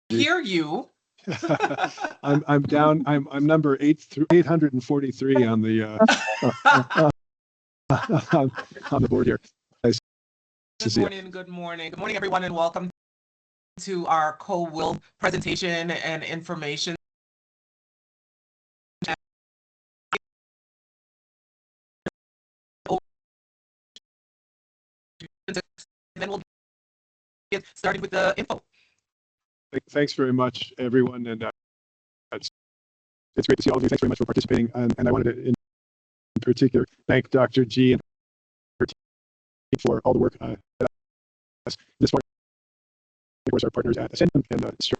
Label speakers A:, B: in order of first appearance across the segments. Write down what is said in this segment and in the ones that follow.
A: hear you.
B: I'm down. I'm number 843 on the on the board here. Nice to see you.
A: Good morning, everyone, and welcome to our co-will presentation and information. And then we'll get started with the info.
B: Thanks very much, everyone, and it's great to see all of you. Thanks very much for participating. And I wanted to, in particular, thank Dr. G and her team for all the work that this far. Of course, our partners at Ascend and Strata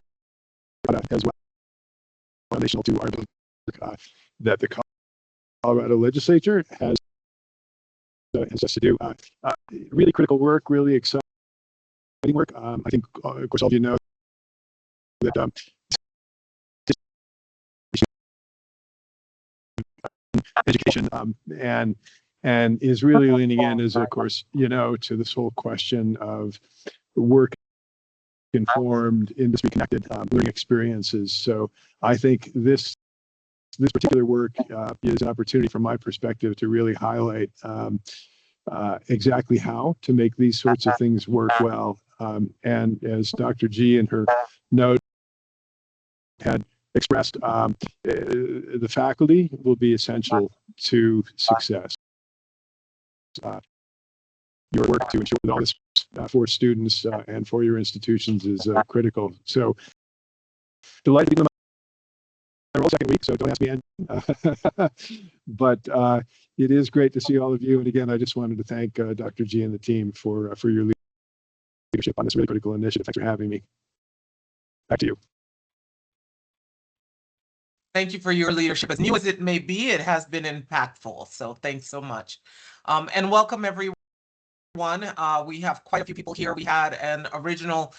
B: as well, foundational to our work that the Colorado legislature has us to do. Really critical work, really exciting work. I think, of course, all of you know that education and is really leaning in, as of course you know, to this whole question of work informed, industry connected learning experiences. So I think this particular work is an opportunity from my perspective to really highlight exactly how to make these sorts of things work well. And as Dr. G in her note had expressed, the faculty will be essential to success. Your work to ensure that all this for students and for your institutions is critical. So delighted to be in my role second week, so don't ask me anything. But it is great to see all of you. And again, I just wanted to thank Dr. G and the team for your leadership on this really critical initiative. Thanks for having me. Back to you.
A: Thank you for your leadership. As new as it may be, it has been impactful. So thanks so much. And welcome everyone. We have quite a few people here. We had an original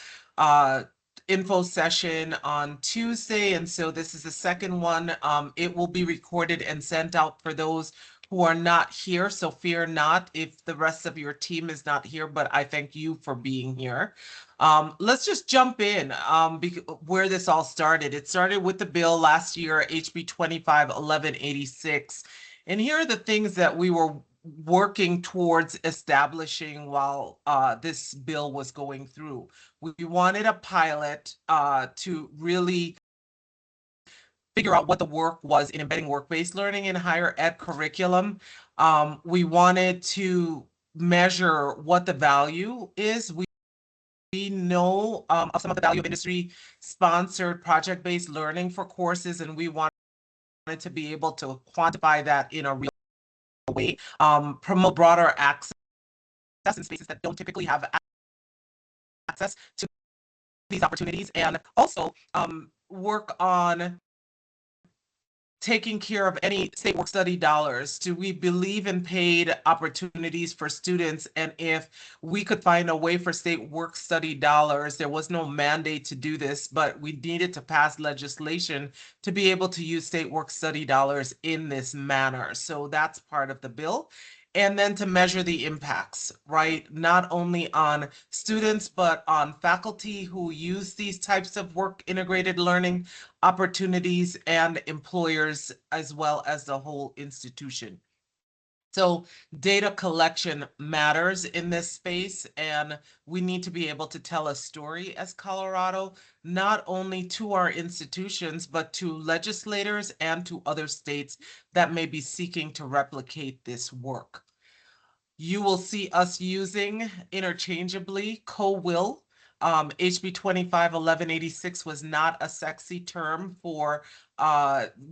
A: info session on Tuesday, and so this is the second one. It will be recorded and sent out for those who are not here, so fear not if the rest of your team is not here, but I thank you for being here. Let's just jump in where this all started. It started with the bill last year, HB 25-1186, and here are the things that we were working towards establishing while this bill was going through. We wanted a pilot to really figure out what the work was in embedding work-based learning in higher ed curriculum. We wanted to measure what the value is. We know of some of the value of industry-sponsored project-based learning for courses, and we wanted to be able to quantify that in a real way, promote broader access in spaces that don't typically have access to these opportunities, and also work on taking care of any state work study dollars. Do we believe in paid opportunities for students? And if we could find a way for state work study dollars, there was no mandate to do this, but we needed to pass legislation to be able to use state work study dollars in this manner. So that's part of the bill. And then to measure the impacts, right? Not only on students, but on faculty who use these types of work integrated learning opportunities and employers, as well as the whole institution. So data collection matters in this space, and we need to be able to tell a story as Colorado, not only to our institutions, but to legislators and to other states that may be seeking to replicate this work. You will see us using interchangeably co-will. HB 25-1186 was not a sexy term for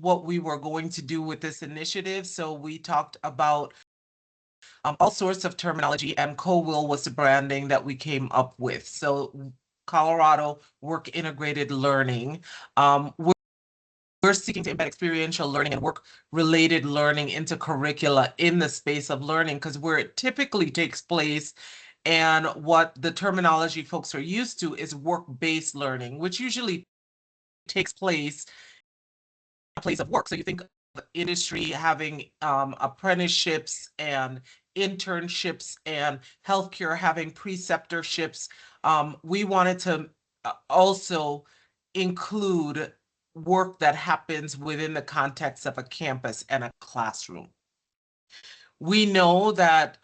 A: what we were going to do with this initiative. So we talked about all sorts of terminology, and co-will was the branding that we came up with. So Colorado Work Integrated Learning. We're seeking to embed experiential learning and work-related learning into curricula in the space of learning, because where it typically takes place and what the terminology folks are used to is work-based learning, which usually takes place in a place of work. So you think of industry having apprenticeships and internships, and healthcare having preceptorships. We wanted to also include work that happens within the context of a campus and a classroom. We know that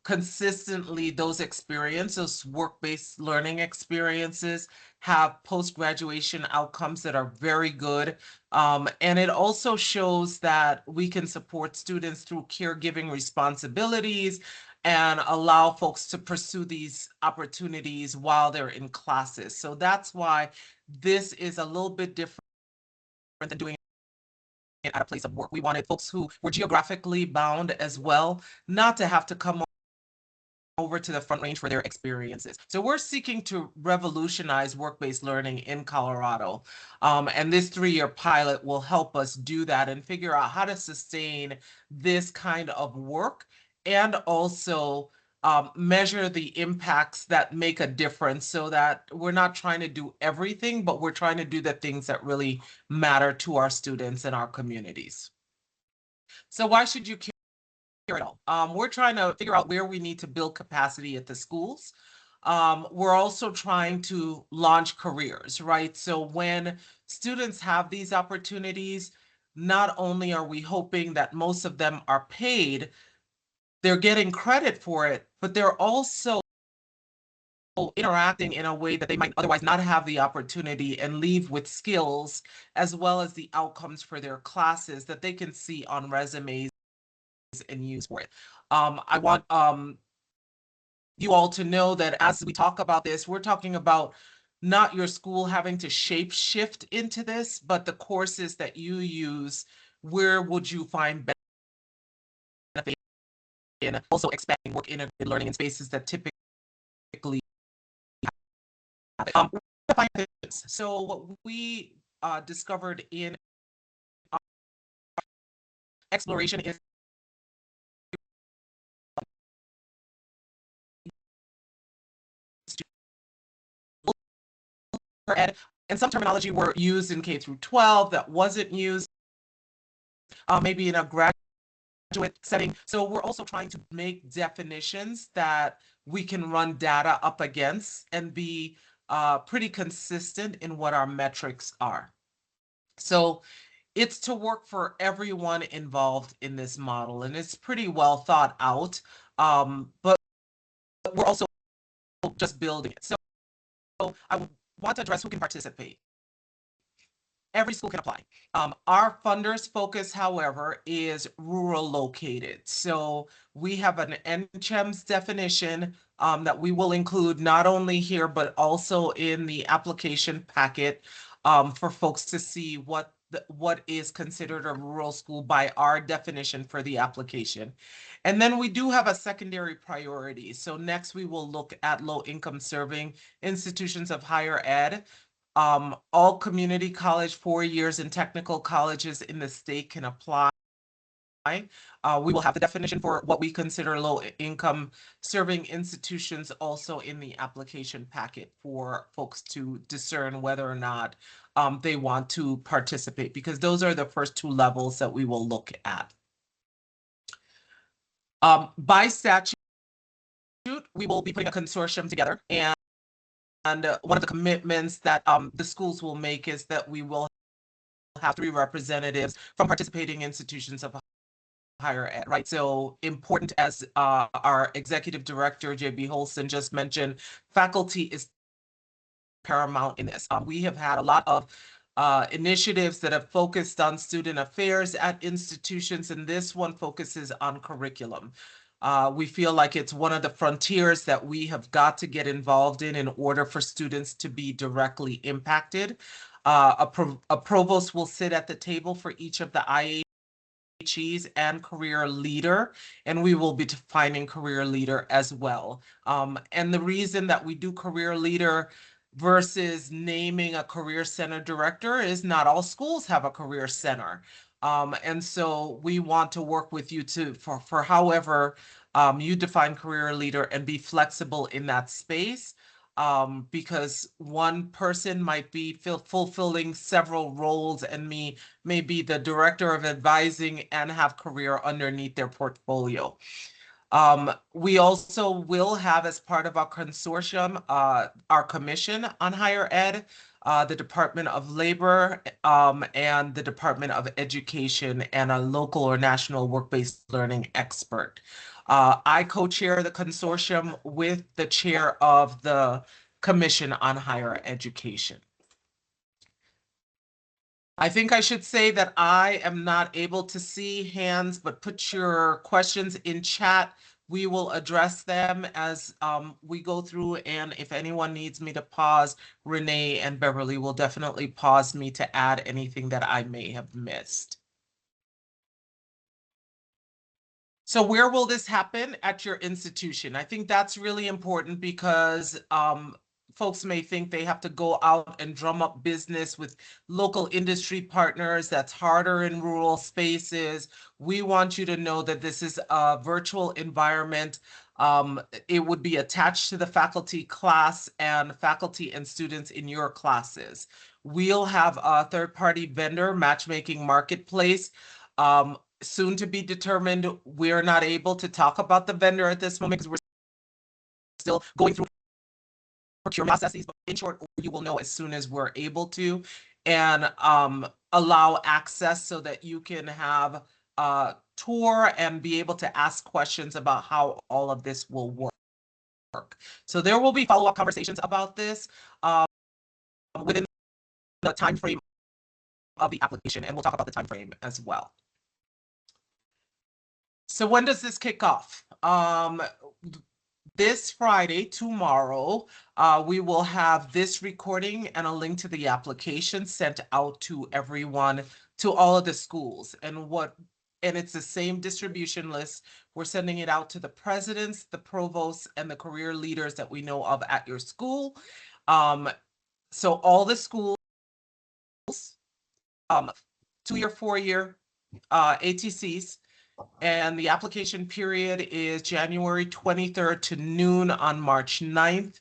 A: consistently those experiences, work-based learning experiences, have post-graduation outcomes that are very good. And it also shows that we can support students through caregiving responsibilities and allow folks to pursue these opportunities while they're in classes. So that's why this is a little bit different than doing at a place of work. We wanted folks who were geographically bound as well, not to have to come over to the Front Range for their experiences. So we're seeking to revolutionize work-based learning in Colorado. And this 3-year pilot will help us do that and figure out how to sustain this kind of work and also measure the impacts that make a difference so that we're not trying to do everything, but we're trying to do the things that really matter to our students and our communities. So why should you care at all? We're trying to figure out where we need to build capacity at the schools. We're also trying to launch careers, right? So when students have these opportunities, not only are we hoping that most of them are paid, they're getting credit for it, but they're also interacting in a way that they might otherwise not have the opportunity and leave with skills as well as the outcomes for their classes that they can see on resumes and use for it. I want you all to know that as we talk about this, we're talking about not your school having to shape shift into this, but the courses that you use, where would you find benefit in also expanding work integrated learning in spaces that typically have it. So what we discovered in exploration is ed, and some terminology were used in K through 12 that wasn't used maybe in a graduate setting. So we're also trying to make definitions that we can run data up against and be pretty consistent in what our metrics are. So it's to work for everyone involved in this model, and it's pretty well thought out, but we're also just building it. So I want to address who can participate. Every school can apply. Our funders focus, however, is rural located. So we have an NCHEMS definition that we will include not only here, but also in the application packet for folks to see what is considered a rural school by our definition for the application. And then we do have a secondary priority. So next we will look at low income serving institutions of higher ed. All community college 4 years and technical colleges in the state can apply. We will have the definition for what we consider low income serving institutions also in the application packet for folks to discern whether or not they want to participate, because those are the first 2 levels that we will look at. By statute, we will be putting a consortium together, and one of the commitments that the schools will make is that we will have 3 representatives from participating institutions of higher ed, right? So important, as our executive director, JB Holston, just mentioned, faculty is paramount in this. We have had a lot of initiatives that have focused on student affairs at institutions, and this one focuses on curriculum. We feel like it's one of the frontiers that we have got to get involved in order for students to be directly impacted. A provost will sit at the table for each of the IHEs and career leader, and we will be defining career leader as well. And the reason that we do career leader versus naming a career center director is not all schools have a career center. And so we want to work with you for however you define career leader and be flexible in that space, because one person might be fulfilling several roles and may be the director of advising and have career underneath their portfolio. We also will have, as part of our consortium, our Commission on Higher Ed, the Department of Labor, and the Department of Education, and a local or national work-based learning expert. I co-chair the consortium with the chair of the Commission on Higher Education. I think I should say that I am not able to see hands, but put your questions in chat. We will address them as we go through, and if anyone needs me to pause, Renee and Beverly will definitely pause me to add anything that I may have missed. So where will this happen? At your institution. I think that's really important because folks may think they have to go out and drum up business with local industry partners. That's harder in rural spaces. We want you to know that this is a virtual environment. It would be attached to the faculty class and faculty and students in your classes. We'll have a third-party vendor matchmaking marketplace. Soon to be determined. We're not able to talk about the vendor at this moment because we're still going through procurement processes, but in short, you will know as soon as we're able to, and allow access so that you can have a tour and be able to ask questions about how all of this will work. So there will be follow-up conversations about this within the time frame of the application, and we'll talk about the time frame as well. So when does this kick off? This Friday, tomorrow, we will have this recording and a link to the application sent out to everyone, to all of the schools. And it's the same distribution list. We're sending it out to the presidents, the provosts, and the career leaders that we know of at your school. So all the schools, 2-year, 4-year ATCs, and the application period is January 23rd to noon on March 9th.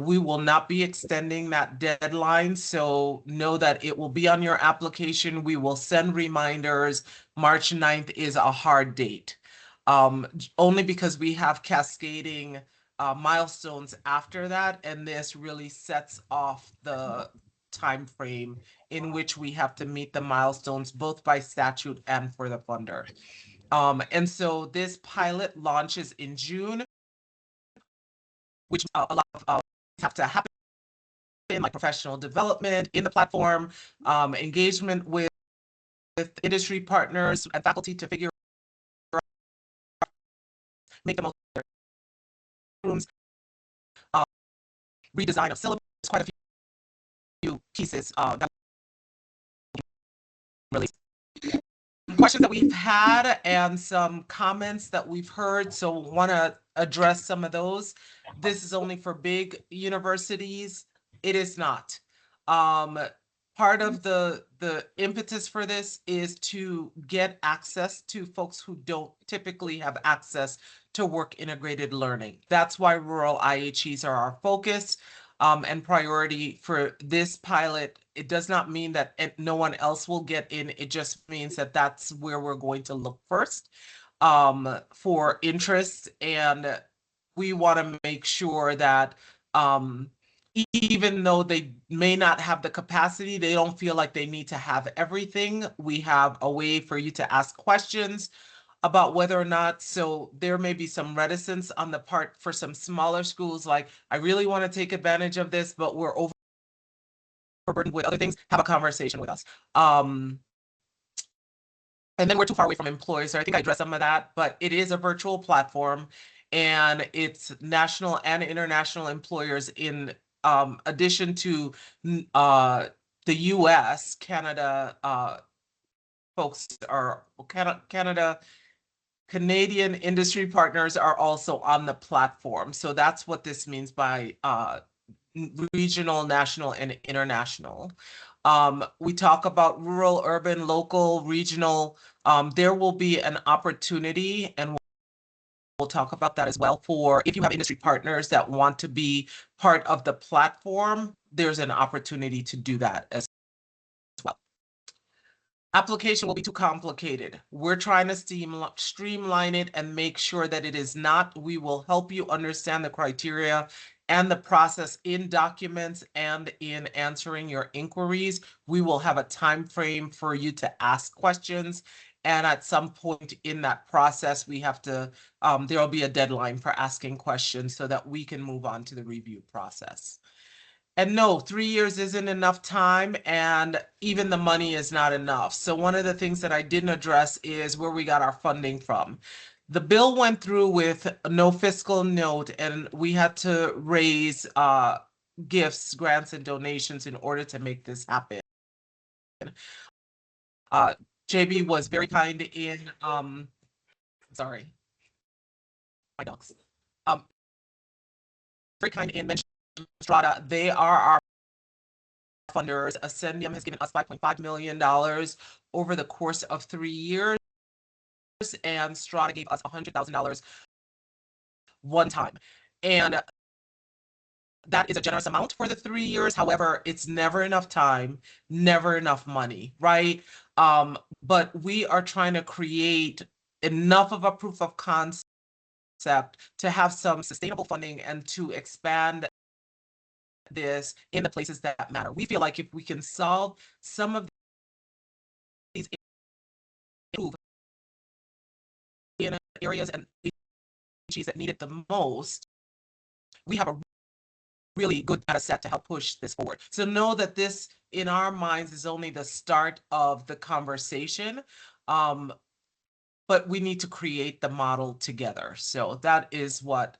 A: We will not be extending that deadline, so know that it will be on your application. We will send reminders. March 9th is a hard date, only because we have cascading milestones after that, and this really sets off the time frame in which we have to meet the milestones, both by statute and for the funder. And so this pilot launches in June, which a lot of have to happen, like professional development in the platform, engagement with industry partners and faculty to figure out, make the most of their rooms, redesign of syllabus, quite a few pieces that released. Questions that we've had and some comments that we've heard, so want to address some of those. This is only for big universities. It is not. Part of the impetus for this is to get access to folks who don't typically have access to work integrated learning. That's why rural IHEs are our focus and priority for this pilot. It does not mean that no one else will get in. It just means that that's where we're going to look first for interest. And we want to make sure that even though they may not have the capacity, they don't feel like they need to have everything. We have a way for you to ask questions about whether or not, so there may be some reticence on the part for some smaller schools, like, I really want to take advantage of this, but we're overburdened with other things. Have a conversation with us. And then we're too far away from employers, so I think I addressed some of that, but it is a virtual platform, and it's national and international employers in addition to the US, Canada, folks are Canadian industry partners are also on the platform. So that's what this means by regional, national, and international. We talk about rural, urban, local, regional. There will be an opportunity, and we'll talk about that as well, for if you have industry partners that want to be part of the platform, there's an opportunity to do that as well. application will be too complicated. We're trying to streamline it and make sure that it is not. We will help you understand the criteria and the process in documents and in answering your inquiries. We will have a time frame for you to ask questions. And at some point in that process, we have to, there will be a deadline for asking questions so that we can move on to the review process. And no, 3 years isn't enough time, and even the money is not enough. So one of the things that I didn't address is where we got our funding from. The bill went through with no fiscal note, and we had to raise gifts, grants, and donations in order to make this happen. JB was very kind in, sorry, my dogs. Very kind in mentioning Strata. They are our funders. Ascendium has given us $5.5 million over the course of 3 years, and Strata gave us $100,000 one time. And that is a generous amount for the 3 years. However, it's never enough time, never enough money, right? But we are trying to create enough of a proof of concept to have some sustainable funding and to expand this in the places that matter. We feel like if we can solve some of these in areas and issues that need it the most, we have a really good data set to help push this forward. So know that this, in our minds, is only the start of the conversation, but we need to create the model together. So that is what,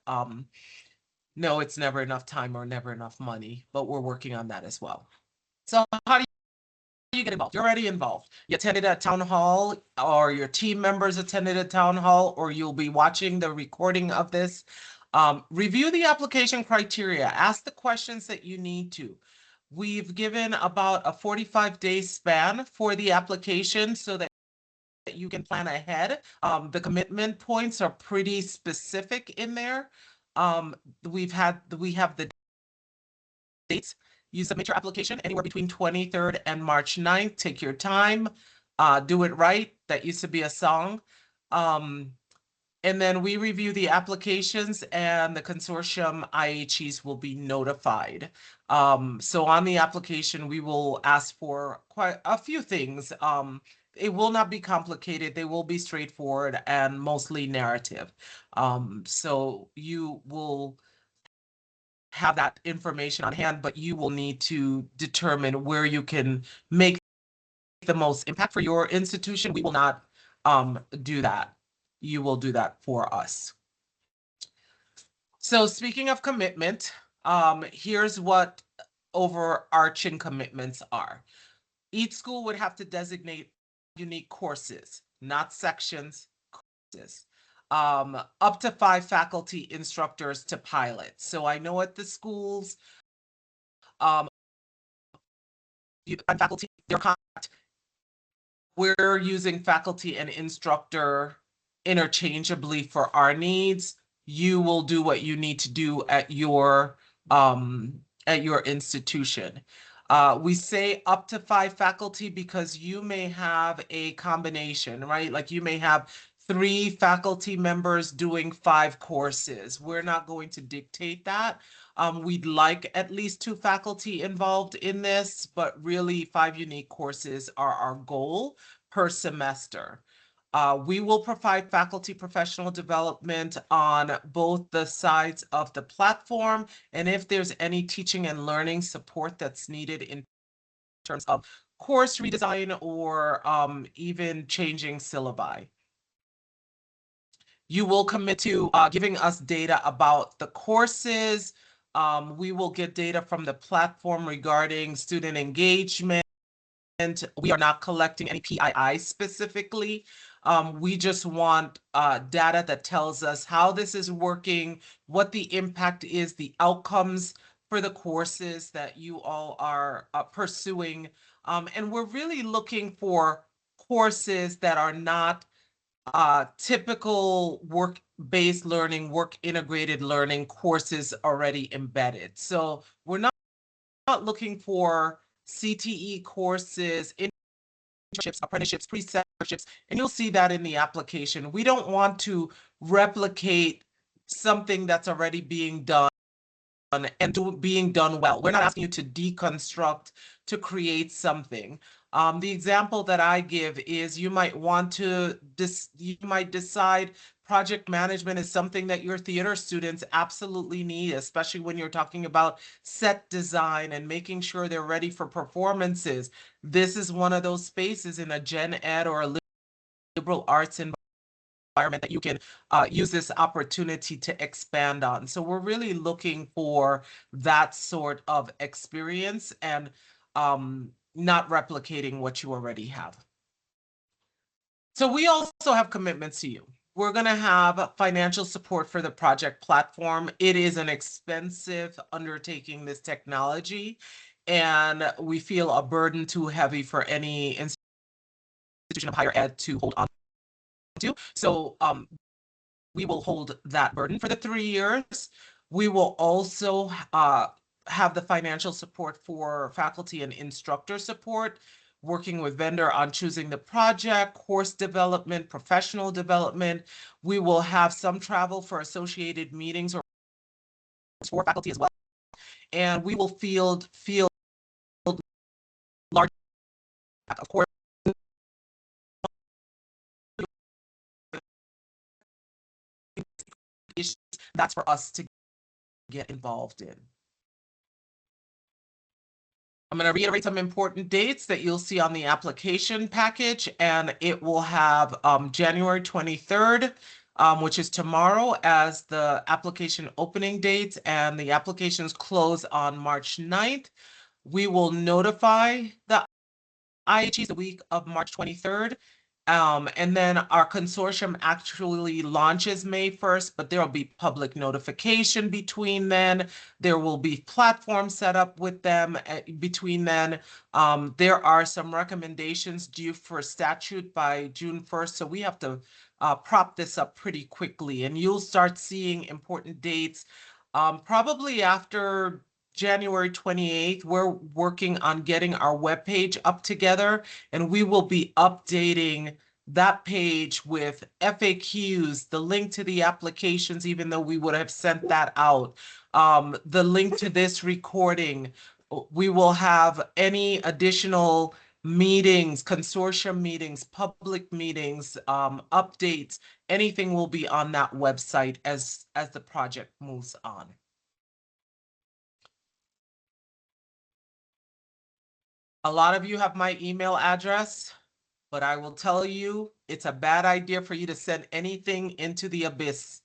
A: no, it's never enough time or never enough money, but we're working on that as well. So how do you get involved? You're already involved. You attended a town hall, or your team members attended a town hall, or you'll be watching the recording of this. Review the application criteria. Ask the questions that you need to. We've given about a 45-day span for the application so that you can plan ahead. The commitment points are pretty specific in there. We have the dates. You submit your application anywhere between 23rd and March 9th. Take your time, do it right. That used to be a song. And then we review the applications, and the consortium IHEs will be notified. So on the application, we will ask for quite a few things. It will not be complicated. They will be straightforward and mostly narrative. So you will have that information on hand, but you will need to determine where you can make the most impact for your institution. We will not do that. You will do that for us. So speaking of commitment, here's what overarching commitments are. Each school would have to designate unique courses, not sections, courses. Up to 5 faculty instructors to pilot. So I know at the schools, faculty, they're contact. We're using faculty and instructor interchangeably for our needs. You will do what you need to do at your institution. We say up to 5 faculty because you may have a combination, right? Like you may have 3 faculty members doing 5 courses. We're not going to dictate that. We'd like at least 2 faculty involved in this, but really 5 unique courses are our goal per semester. We will provide faculty professional development on both the sides of the platform, and if there's any teaching and learning support that's needed in terms of course redesign or even changing syllabi. You will commit to giving us data about the courses. We will get data from the platform regarding student engagement. We are not collecting any PII specifically. We just want data that tells us how this is working, what the impact is, the outcomes for the courses that you all are pursuing. And we're really looking for courses that are not typical work-based learning, work-integrated learning courses already embedded. So we're not looking for CTE courses, internships, apprenticeships, preceptorships, and you'll see that in the application. We don't want to replicate something that's already being done and being done well. We're not asking you to deconstruct to create something. The example that I give is you might decide project management is something that your theater students absolutely need, especially when you're talking about set design and making sure they're ready for performances. This is one of those spaces in a gen ed or a liberal arts environment that you can use this opportunity to expand on. So we're really looking for that sort of experience and not replicating what you already have. So we also have commitments to you. We're going to have financial support for the project platform. It is an expensive undertaking, this technology, and we feel a burden too heavy for any institution of higher ed to hold on to. So we will hold that burden for the 3 years. We will also have the financial support for faculty and instructor support, working with vendor on choosing the project, course development, professional development. We will have some travel for associated meetings or for faculty as well. And we will field large, of course, that's for us to get involved in. I'm going to reiterate some important dates that you'll see on the application package, and it will have January 23rd, which is tomorrow, as the application opening dates, and the applications close on March 9th. We will notify the IHEs the week of March 23rd. And then our consortium actually launches May 1st, but there will be public notification between then. There will be platforms set up with them between then. There are some recommendations due for statute by June 1st, so we have to prop this up pretty quickly, and you'll start seeing important dates probably after January 28th. We're working on getting our webpage up together, and we will be updating that page with FAQs, the link to the applications, even though we would have sent that out, the link to this recording. We will have any additional meetings, consortium meetings, public meetings, updates, anything will be on that website as the project moves on. A lot of you have my email address, but I will tell you, it's a bad idea for you to send anything into the abyss.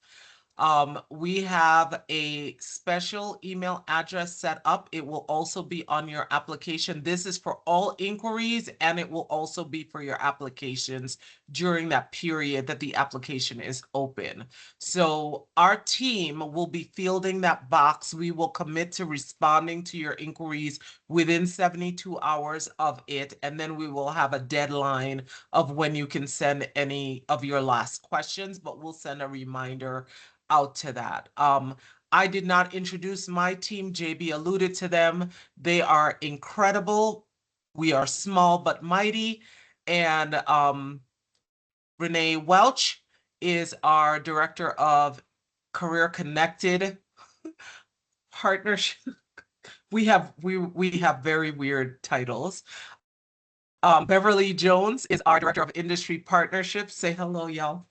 A: We have a special email address set up. It will also be on your application. This is for all inquiries, and it will also be for your applications during that period that the application is open. So our team will be fielding that box. We will commit to responding to your inquiries within 72 hours of it, and then we will have a deadline of when you can send any of your last questions, but we'll send a reminder out to that. I did not introduce my team. JB alluded to them. They are incredible. We are small but mighty. And Renee Welch is our director of Career Connected Partnership. We have very weird titles. Beverly Jones is our director of Industry Partnerships. Say hello, y'all.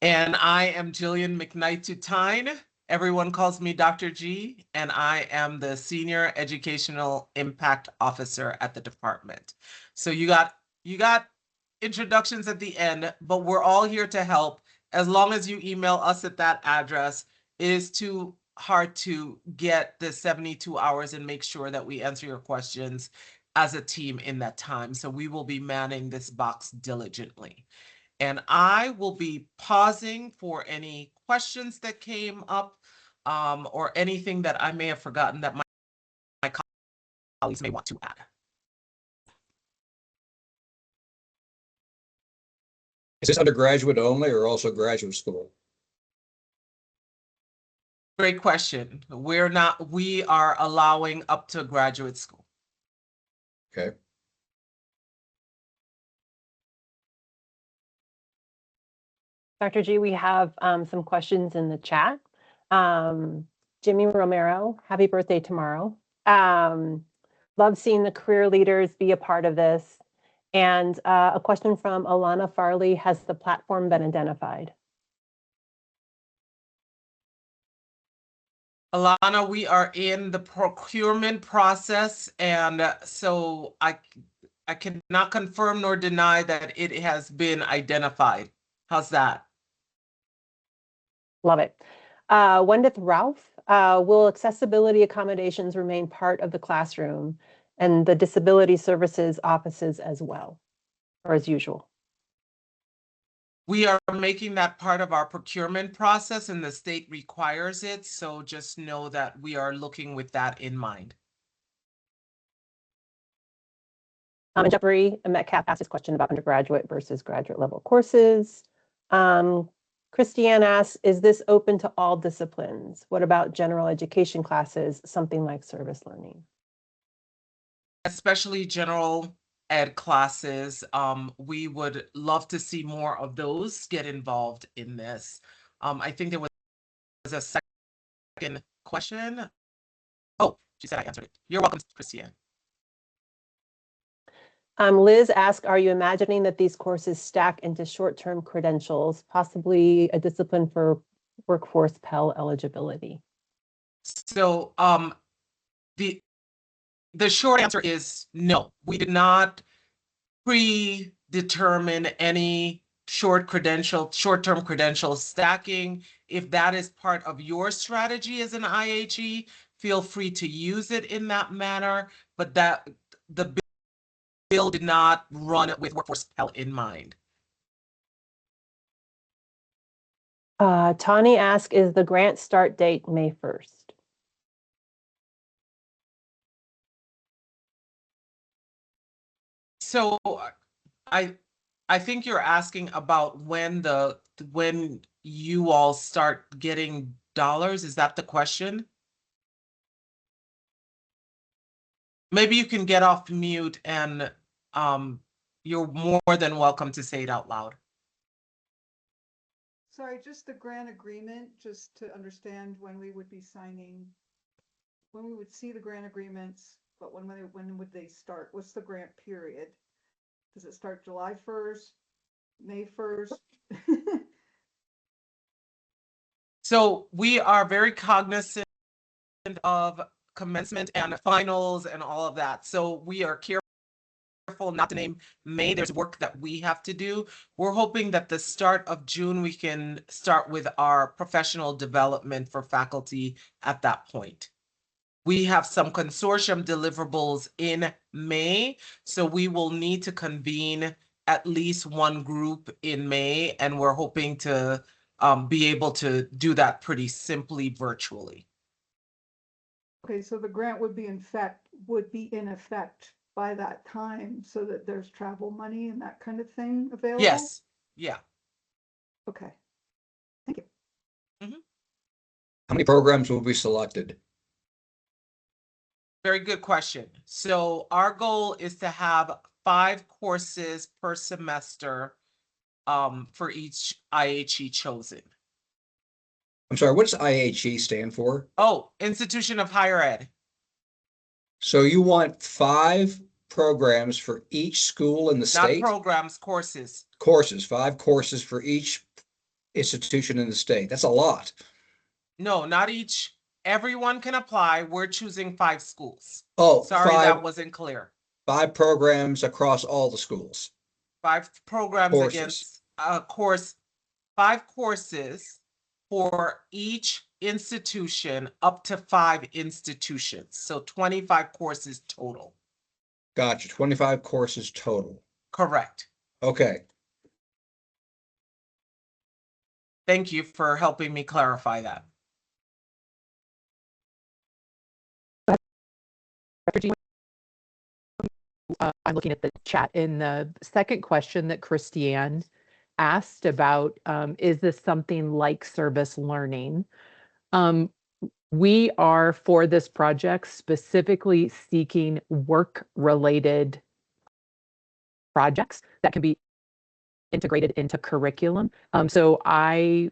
A: And I am Jillian McKnight-Tutine. Everyone calls me Dr. G, and I am the Senior Educational Impact Officer at the department. So you got introductions at the end, but we're all here to help. As long as you email us at that address, it is too hard to get the 72 hours and make sure that we answer your questions as a team in that time. So we will be manning this box diligently. And I will be pausing for any questions that came up or anything that I may have forgotten that my colleagues may want to add.
C: Is this undergraduate only or also graduate school?
A: Great question. We are allowing up to graduate school.
C: Okay.
D: Dr. G, we have some questions in the chat. Jimmy Romero, happy birthday tomorrow. Love seeing the career leaders be a part of this. And a question from Alana Farley, has the platform been identified?
A: Alana, we are in the procurement process, and so I cannot confirm nor deny that it has been identified. How's that?
D: Love it. Wendeth Ralph, will accessibility accommodations remain part of the classroom and the disability services offices as well, or as usual?
A: We are making that part of our procurement process, and the state requires it. So just know that we are looking with that in mind.
D: And Jeffrey Metcalf asked this question about undergraduate versus graduate level courses. Christiane asks, is this open to all disciplines? What about general education classes, something like service learning?
A: Especially general ed classes. We would love to see more of those get involved in this. I think there was a second question. Oh, she said I answered it. You're welcome, Christiane.
D: Liz asked, are you imagining that these courses stack into short-term credentials, possibly a discipline for workforce Pell eligibility?
A: So the short answer is no. We did not predetermine any short-term credential stacking. If that is part of your strategy as an IHE, feel free to use it in that manner, but that the bill did not run with workforce Pell in mind.
D: Tani asks, is the grant start date May 1st?
A: So I think you're asking about when you all start getting dollars. Is that the question? Maybe you can get off mute, and you're more than welcome to say it out loud.
E: Sorry, just the grant agreement, just to understand when we would be signing, when we would see the grant agreements, but when would they start? What's the grant period? Does it start July 1st, May 1st?
A: So we are very cognizant of commencement and finals and all of that. So we are careful not to name May. There's work that we have to do. We're hoping that the start of June, we can start with our professional development for faculty at that point. We have some consortium deliverables in May, so we will need to convene at least one group in May, and we're hoping to be able to do that pretty simply virtually.
E: Okay, so the grant would be in effect by that time, so that there's travel money and that kind of thing available?
A: Yes. Yeah.
E: Okay. Thank you.
A: Mm-hmm.
C: How many programs will be selected?
A: Very good question. So our goal is to have 5 courses per semester for each IHE chosen.
C: I'm sorry, what's IHE stand for?
A: Oh, Institution of Higher Ed.
C: So you want 5 programs for each school in the state?
A: Not programs, courses.
C: Courses, 5 courses for each institution in the state. That's a lot.
A: No, not each. Everyone can apply. We're choosing 5 schools.
C: Oh,
A: sorry, that wasn't clear.
C: 5 programs across all the schools.
A: 5 programs
C: Courses.
A: against course, 5 courses for each institution, up to 5 institutions. So 25 courses total.
C: Gotcha. 25 courses total.
A: Correct.
C: Okay.
A: Thank you for helping me clarify that.
F: I'm looking at the chat in the second question that Christiane asked about, is this something like service learning? We are, for this project, specifically seeking work-related projects that can be integrated into curriculum. So I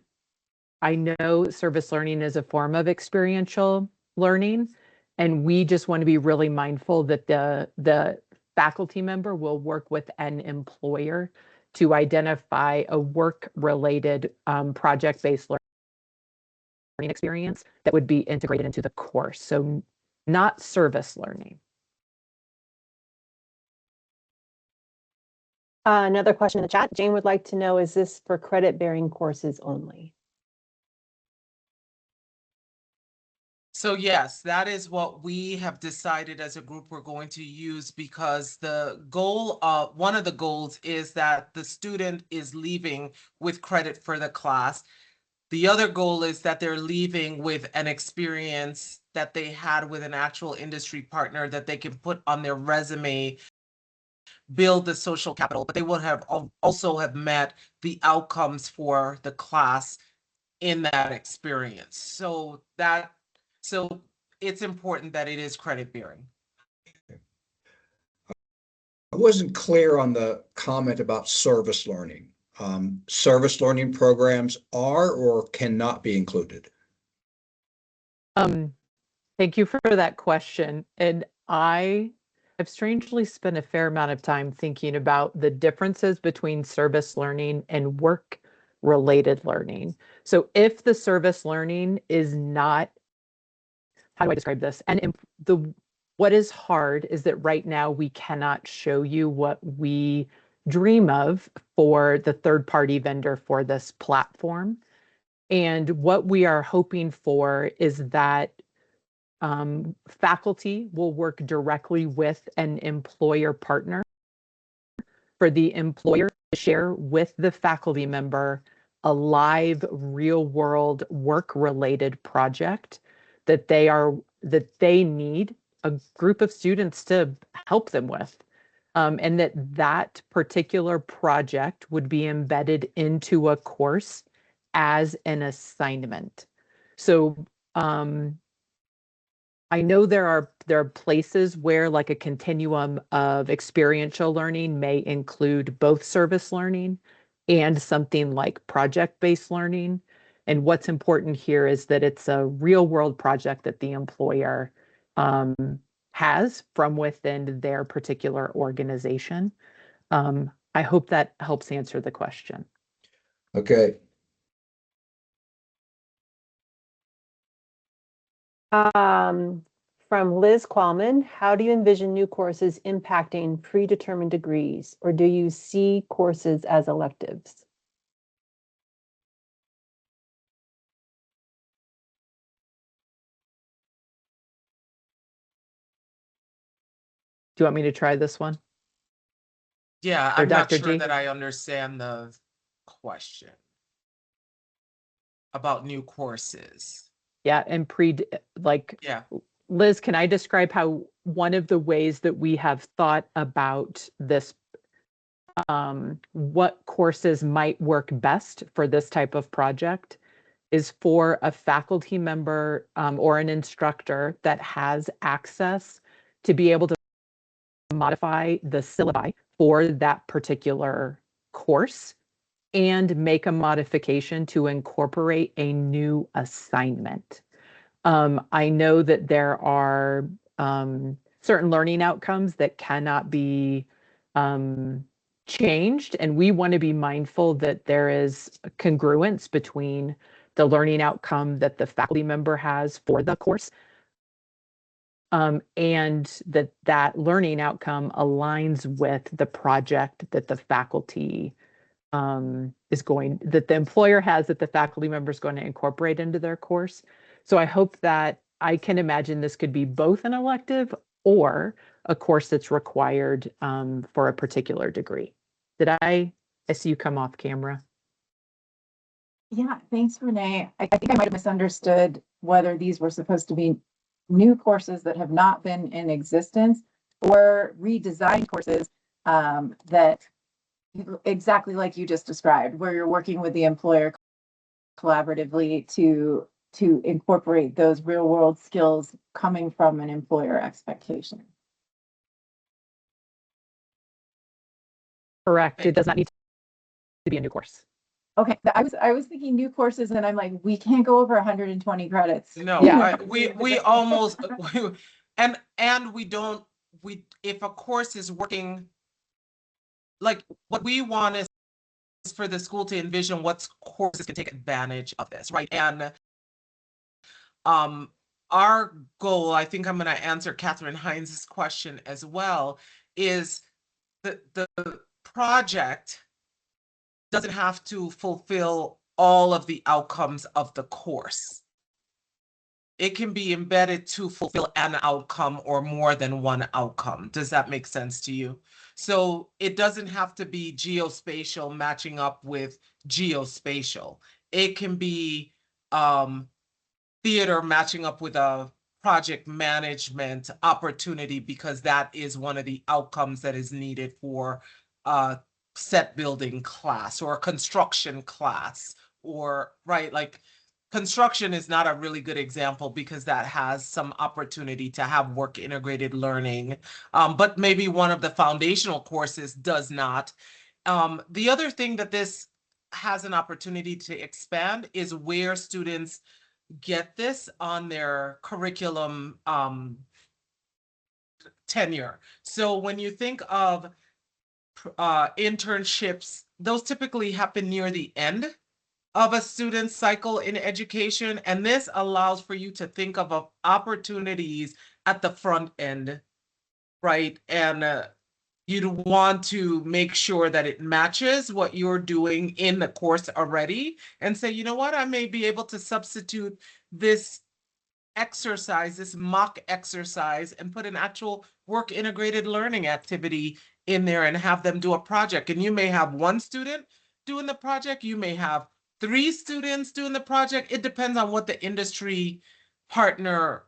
F: know service learning is a form of experiential learning, and we just want to be really mindful that the faculty member will work with an employer to identify a work-related project-based learning experience that would be integrated into the course. So not service learning.
D: Another question in the chat. Jane would like to know, is this for credit-bearing courses only?
A: So yes, that is what we have decided as a group we're going to use, because the goal of one of the goals is that the student is leaving with credit for the class. The other goal is that they're leaving with an experience that they had with an actual industry partner that they can put on their resume, build the social capital, but they would have also have met the outcomes for the class in that experience. So it's important that it is credit bearing.
C: I wasn't clear on the comment about service learning. Service learning programs are or cannot be included.
F: Thank you for that question. And I have strangely spent a fair amount of time thinking about the differences between service learning and work-related learning. So if the service learning is not, how do I describe this? And what is hard is that right now we cannot show you what we dream of for the third-party vendor for this platform. And what we are hoping for is that faculty will work directly with an employer partner for the employer to share with the faculty member a live real-world work-related project that they need a group of students to help them with. And that particular project would be embedded into a course as an assignment. So I know there are places where like a continuum of experiential learning may include both service learning and something like project-based learning. And what's important here is that it's a real-world project that the employer has from within their particular organization. I hope that helps answer the question.
C: Okay.
D: From Liz Qualman, how do you envision new courses impacting predetermined degrees, or do you see courses as electives?
F: Do you want me to try this one?
A: Yeah,
F: Or
A: I'm not
F: Dr.
A: sure
F: G?
A: that I understand the question about new courses.
F: Yeah, and
A: Yeah.
F: Liz, can I describe how one of the ways that we have thought about this, what courses might work best for this type of project is for a faculty member or an instructor that has access to be able to modify the syllabi for that particular course and make a modification to incorporate a new assignment. I know that there are certain learning outcomes that cannot be changed, and we want to be mindful that there is a congruence between the learning outcome that the faculty member has for the course and that learning outcome aligns with the project that the faculty that the employer has that the faculty member is going to incorporate into their course. So I hope that I can imagine this could be both an elective or a course that's required for a particular degree. I see you come off camera.
G: Yeah, thanks, Renee. I think I might have misunderstood whether these were supposed to be new courses that have not been in existence or redesigned courses that exactly like you just described, where you're working with the employer collaboratively to incorporate those real world skills coming from an employer expectation.
F: Correct. It does not need to be a new course.
G: Okay, I was thinking new courses and I'm like, we can't go over 120 credits.
A: No,
F: Yeah.
A: we almost, and we don't, if a course is working, like what we want is for the school to envision what courses can take advantage of this, right? And our goal, I think I'm going to answer Catherine Hines' question as well, is the project doesn't have to fulfill all of the outcomes of the course. It can be embedded to fulfill an outcome or more than one outcome. Does that make sense to you? So it doesn't have to be geospatial matching up with geospatial. It can be theater matching up with a project management opportunity, because that is one of the outcomes that is needed for a set building class or a construction class, or right, like construction is not a really good example because that has some opportunity to have work integrated learning, but maybe one of the foundational courses does not. The other thing that this has an opportunity to expand is where students get this on their curriculum tenure. So when you think of internships, those typically happen near the end of a student's cycle in education. And this allows for you to think of opportunities at the front end, right? And you'd want to make sure that it matches what you're doing in the course already and say, you know what, I may be able to substitute this exercise, this mock exercise, and put an actual work integrated learning activity in there and have them do a project. And you may have one student doing the project, you may have 3 students doing the project. It depends on what the industry partner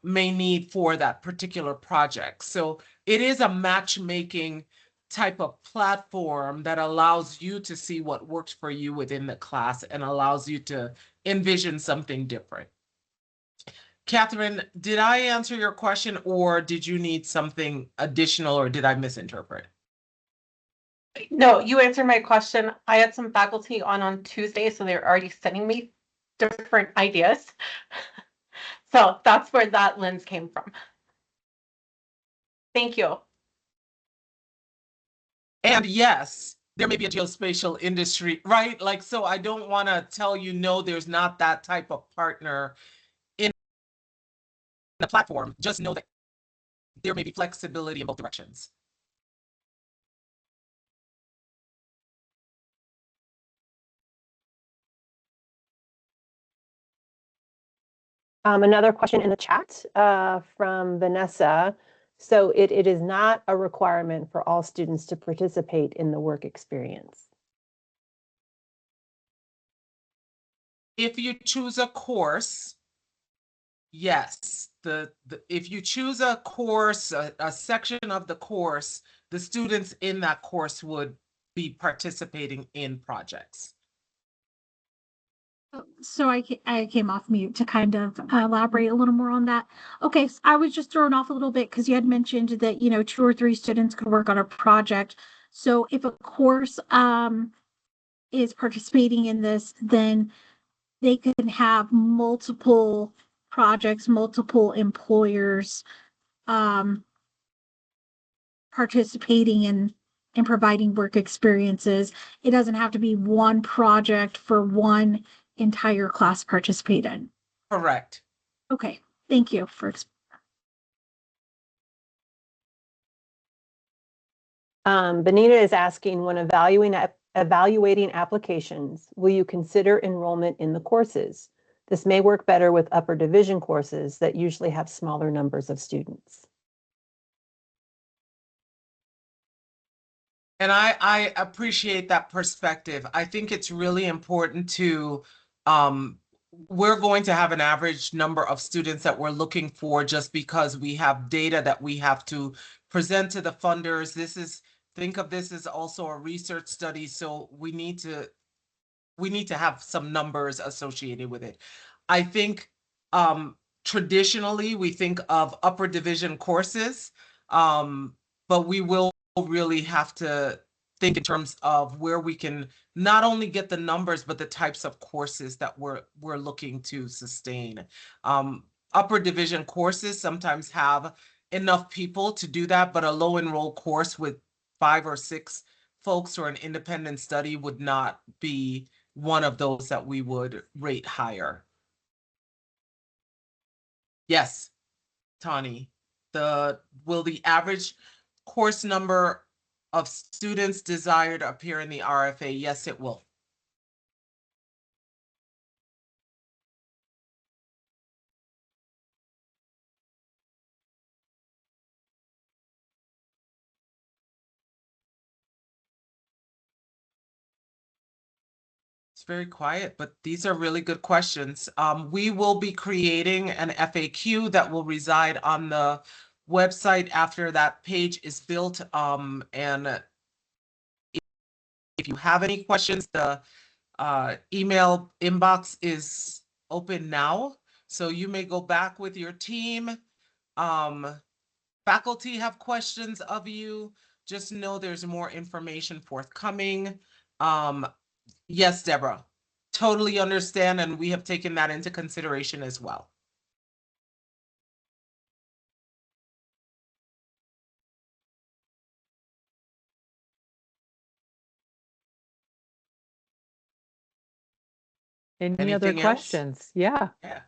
A: may need for that particular project. So it is a matchmaking type of platform that allows you to see what works for you within the class and allows you to envision something different. Catherine, did I answer your question, or did you need something additional, or did I misinterpret?
H: No, you answered my question. I had some faculty on Tuesday, so they're already sending me different ideas. So that's where that lens came from. Thank you.
A: And yes, there may be a geospatial industry, right? Like, so I don't want to tell you, no, there's not that type of partner in the platform. Just know that there may be flexibility in both directions.
D: Another question in the chat from Vanessa. So it is not a requirement for all students to participate in the work experience.
A: If you choose a course, yes. If you choose a course, a section of the course, the students in that course would be participating in projects.
I: So I came off mute to kind of elaborate a little more on that. Okay, so I was just thrown off a little bit because you had mentioned that, 2 or 3 students could work on a project. So if a course is participating in this, then they can have multiple projects, multiple employers participating in providing work experiences. It doesn't have to be one project for one entire class participate in.
A: Correct.
I: Okay, thank you for
D: Benita is asking, when evaluating applications, will you consider enrollment in the courses? This may work better with upper division courses that usually have smaller numbers of students.
A: And I appreciate that perspective. I think it's really important to, we're going to have an average number of students that we're looking for just because we have data that we have to present to the funders. Think of this as also a research study. So we need to have some numbers associated with it. I think traditionally we think of upper division courses, but we will really have to think in terms of where we can not only get the numbers, but the types of courses that we're looking to sustain. Upper division courses sometimes have enough people to do that, but a low enroll course with 5 or 6 folks or an independent study would not be one of those that we would rate higher. Yes, Tani, will the average course number of students desired appear in the RFA? Yes, it will. It's very quiet, but these are really good questions. We will be creating an FAQ that will reside on the website after that page is built. And if you have any questions, the email inbox is open now. So you may go back with your team. Faculty have questions of you. Just know there's more information forthcoming. Yes, Deborah, totally understand, and we have taken that into consideration as well.
F: Any other
A: Anything else?
F: questions? Yeah.
A: Yeah.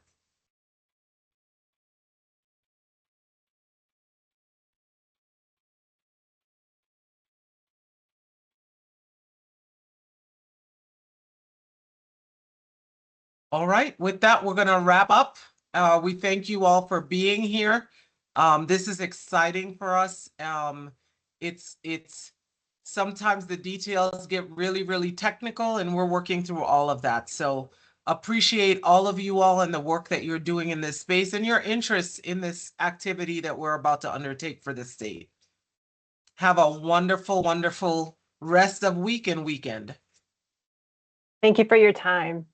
A: All right, with that, we're going to wrap up. We thank you all for being here. This is exciting for us. It's sometimes the details get really, really technical, and we're working through all of that. So appreciate all of you all and the work that you're doing in this space and your interest in this activity that we're about to undertake for the state. Have a wonderful, wonderful rest of week and weekend.
D: Thank you for your time.